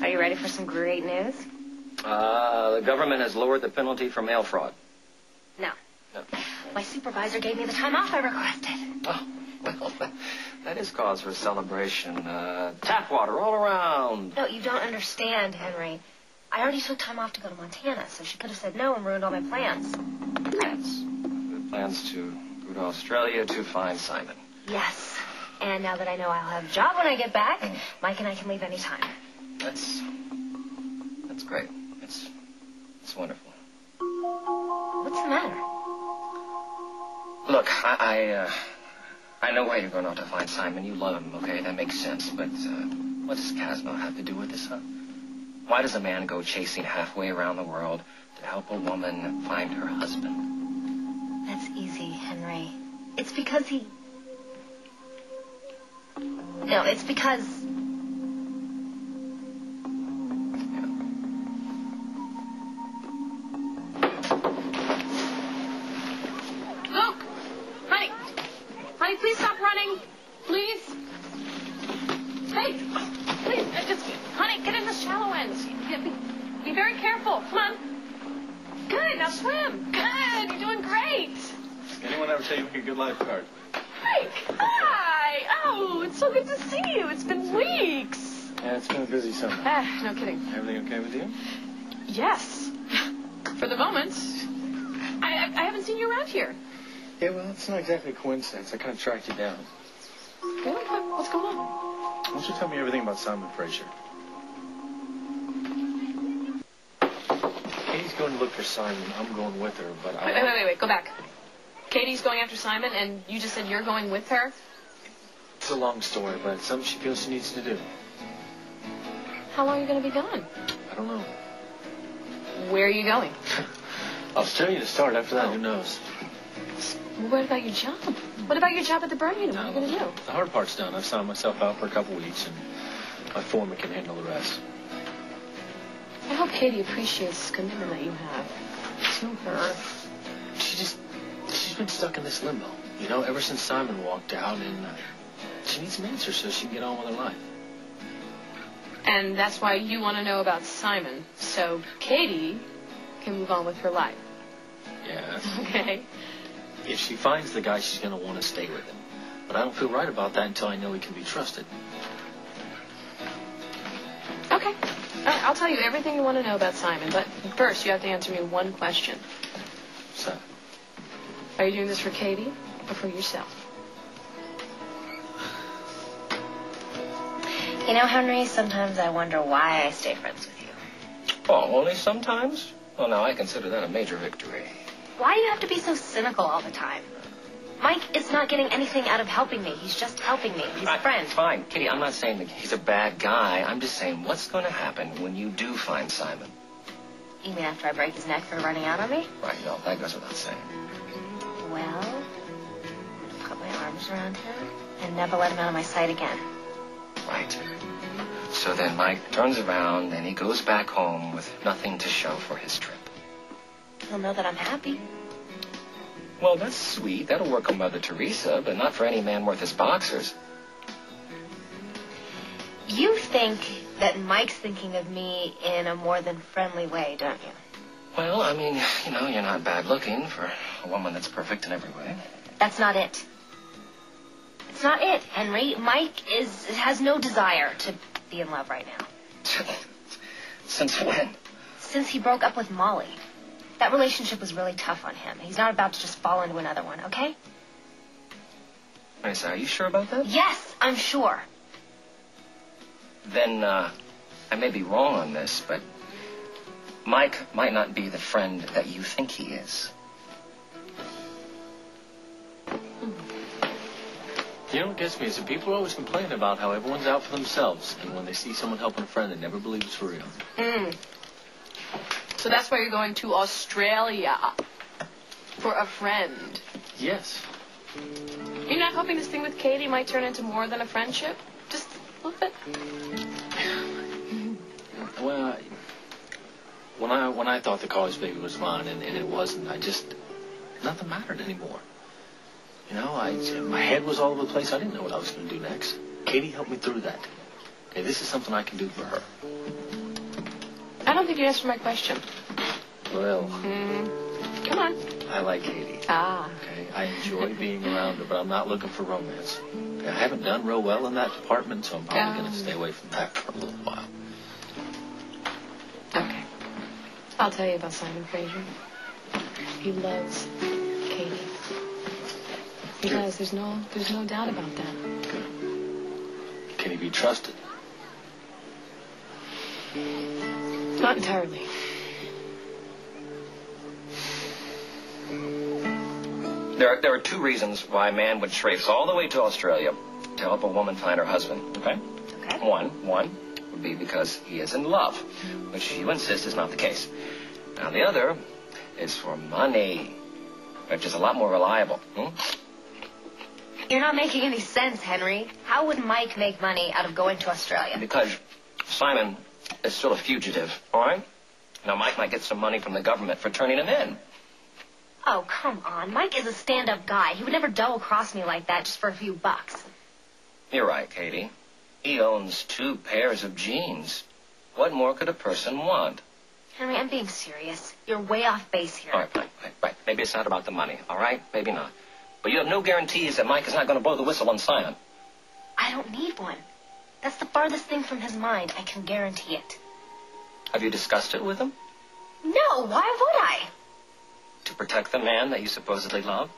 Are you ready for some great news? The government has lowered the penalty for mail fraud. No. No. My supervisor gave me the time off I requested. Oh, well, that is cause for celebration. Tap water all around. No, you don't understand, Henry. I already took time off to go to Montana, so she could have said no and ruined all my plans. Yes. Good plans to go to Australia to find Simon. Yes. And now that I know I'll have a job when I get back, Mike and I can leave any time. That's great. It's wonderful. What's the matter? Look, I know why you're going out to find Simon. You love him, okay? That makes sense. But what does Casno have to do with this, huh? Why does a man go chasing halfway around the world to help a woman find her husband? That's easy, Henry. It's because he... No, it's because... Luke! Honey! Honey, please stop running. Please. Hey! Please, honey, get in the shallow end. Be very careful. Come on. Good, now swim. Good, you're doing great. Anyone ever tell you make a good lifeguard? Mike, hi. Oh, it's so good to see you. It's been weeks. Yeah, it's been a busy summer. No kidding. Everything okay with you? Yes. For the moment. I haven't seen you around here. Yeah, well, it's not exactly a coincidence. I kind of tracked you down. Really? What's going on? Why don't you tell me everything about Simon Fraser? Katie's going to look for Simon. I'm going with her, but I... Wait. Go back. Katie's going after Simon, and you just said you're going with her? It's a long story, but it's something she feels she needs to do. How long are you going to be gone? I don't know. Where are you going? I'll tell you to start. After that, who knows? What about your job? What about your job at the Birmingham? What are you going to do? The hard part's done. I've signed myself out for a couple weeks, and my foreman can handle the rest. I hope Katie appreciates the commitment that you have to her. She's been stuck in this limbo, you know, ever since Simon walked out, and she needs some answers so she can get on with her life. And that's why you want to know about Simon, so Katie can move on with her life. Yeah. Okay. If she finds the guy, she's going to want to stay with him. But I don't feel right about that until I know he can be trusted. Okay. All right, I'll tell you everything you want to know about Simon, but first you have to answer me one question. So? Are you doing this for Katie or for yourself? You know, Henry, sometimes I wonder why I stay friends with you. Oh, only sometimes? Well, now, I consider that a major victory. Why do you have to be so cynical all the time? Mike is not getting anything out of helping me. He's just helping me. He's a friend. Fine, Kitty, I'm not saying that he's a bad guy. I'm just saying, what's going to happen when you do find Simon? You mean after I break his neck for running out on me? Right, no, that goes without saying. Well, put my arms around him and never let him out of my sight again. Right. So then Mike turns around and he goes back home with nothing to show for his trip. He'll know that I'm happy. Well, that's sweet. That'll work on Mother Teresa, but not for any man worth his boxers. You think that Mike's thinking of me in a more than friendly way, don't you? Well, I mean, you know, you're not bad looking for a woman that's perfect in every way. That's not it. It's not it, Henry. Mike has no desire to be in love right now. Since when? Since he broke up with Molly. That relationship was really tough on him. He's not about to just fall into another one, okay? Wait, are you sure about that? Yes, I'm sure. Then, I may be wrong on this, but Mike might not be the friend that you think he is. You know what gets me is that people always complain about how everyone's out for themselves, and when they see someone helping a friend, they never believe it's for real. So that's why you're going to Australia for a friend. Yes. You're not hoping this thing with Katie might turn into more than a friendship? Just a little bit? Well, when I thought the college baby was mine and it wasn't, nothing mattered anymore. You know, my head was all over the place. I didn't know what I was going to do next. Katie helped me through that. Okay, this is something I can do for her. I don't think you answered my question. Well, Come on. I like Katie. Ah. Okay, I enjoy being around her, but I'm not looking for romance. Okay, I haven't done real well in that department, so I'm probably going to stay away from that for a little while. Okay. I'll tell you about Simon Fraser. He loves Katie. He does. There's no doubt about that. Good. Can he be trusted? Not entirely. There are two reasons why a man would traipse all the way to Australia to help a woman find her husband, okay? Okay. One would be because he is in love, which you insist is not the case. Now, the other is for money, which is a lot more reliable. You're not making any sense, Henry. How would Mike make money out of going to Australia? Because Simon is still a fugitive, all right? Now, Mike might get some money from the government for turning him in. Oh, come on. Mike is a stand-up guy. He would never double-cross me like that just for a few bucks. You're right, Katie. He owns 2 pairs of jeans. What more could a person want? Henry, I'm being serious. You're way off base here. All right, right. Maybe it's not about the money, all right? Maybe not. But you have no guarantees that Mike is not going to blow the whistle on Simon. I don't need one. That's the farthest thing from his mind. I can guarantee it. Have you discussed it with him? No, why would I? To protect the man that you supposedly love?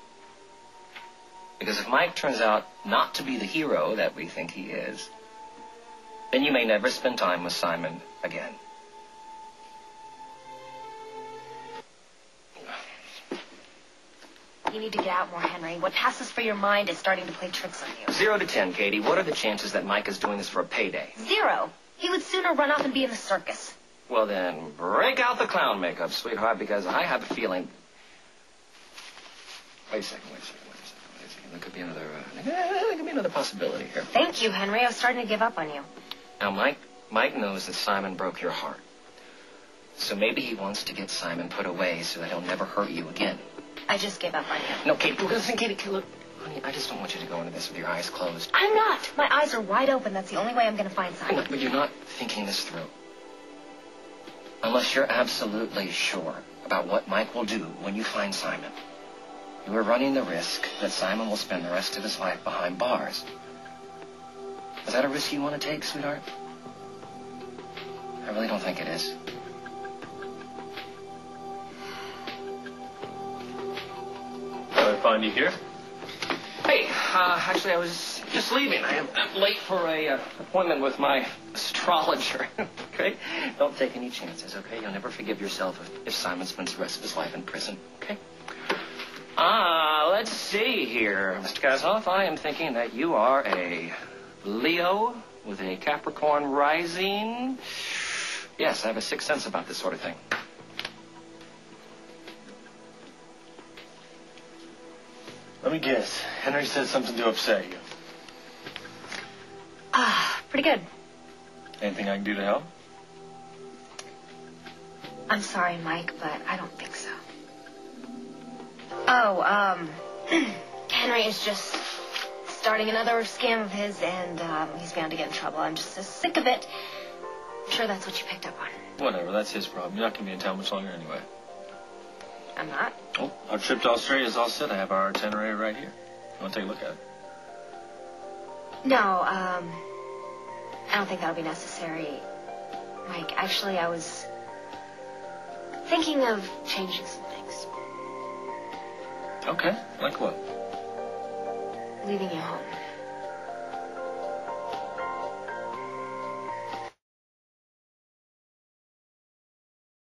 Because if Mike turns out not to be the hero that we think he is, then you may never spend time with Simon again. You need to get out more, Henry. What passes for your mind is starting to play tricks on you. 0 to 10, Katie. What are the chances that Mike is doing this for a payday? 0. He would sooner run off and be in the circus. Well, then, break out the clown makeup, sweetheart, because I have a feeling... Wait a second. There could be another possibility here. Thank you, Henry. I was starting to give up on you. Now, Mike knows that Simon broke your heart. So maybe he wants to get Simon put away so that he'll never hurt you again. I just gave up on you. No, Katie, listen, Katie, look, honey, I just don't want you to go into this with your eyes closed. I'm not. My eyes are wide open. That's the only way I'm going to find Simon. But you're not thinking this through. Unless you're absolutely sure about what Mike will do when you find Simon. You are running the risk that Simon will spend the rest of his life behind bars. Is that a risk you want to take, sweetheart? I really don't think it is. Did I find you here? Hey, actually, I was just leaving. I'm late for a appointment with my astrologer. Okay? Don't take any chances, okay? You'll never forgive yourself if Simon spends the rest of his life in prison, okay? Let's see here, Mr. Kashoff. I am thinking that you are a Leo with a Capricorn rising. Yes, I have a sixth sense about this sort of thing. Let me guess. Henry said something to upset you. Pretty good. Anything I can do to help? I'm sorry, Mike, but I don't think so. Henry is just starting another scam of his, and he's bound to get in trouble. I'm just so sick of it. I'm sure that's what you picked up on. Whatever, that's his problem. You're not going to be in town much longer anyway. I'm not. Oh, our trip to Australia is all set. I have our itinerary right here. You want to take a look at it? No, I don't think that'll be necessary. Mike, actually, I was thinking of changing some things. Okay, like what? Leaving you home.